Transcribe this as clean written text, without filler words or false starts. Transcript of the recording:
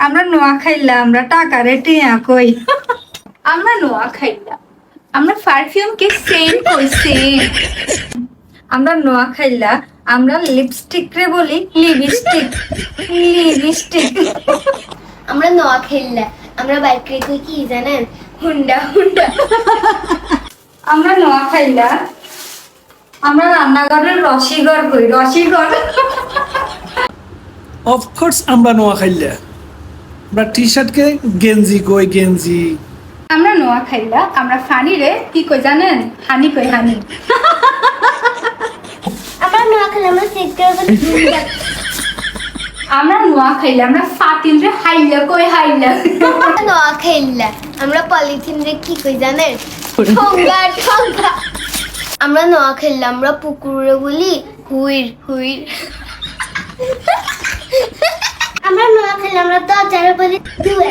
আমরা নোয়া খাইলা আমরা টাকা রেটে কই আমরা নোয়া খাইলা আমরা পারফিউম কে সেম কই সেম আমরা নোয়া খাইলা আমরা লিপস্টিক রে বলি লিপস্টিক লিপস্টিক আমরা নোয়া খেললা আমরা বাইক রে কই কি জানেন হুন্ডা হুন্ডা আমরা নোয়া খাইলা আমরা রান্নাঘরের রসিঘর কই রসিঘর অফকোর্স আমরা নোয়া খাইলা আমরা টি শার্টকে গেঞ্জি কই গেঞ্জি। আমরা নোয়া খাইলা আমরা ফানি রে কি কই জানেন হানি কই হানি আমরা নোয়া খেললা আমরা সেক্টর বলি হুন্ডা আমরা নোয়া খাইলা আমরা ফাতিন রে হাইলা কই হাইলা আমরা নোয়া খেললা আমরা পলিথিন রে কি কই জানেন ঠোঙ্গা ঠোঙ্গা আমরা নোয়া খেললা আমরা পুকুরে বলি হুইর হুইর আমরা নোয়া খেললা আমরা দরজারে বলি দুয়ে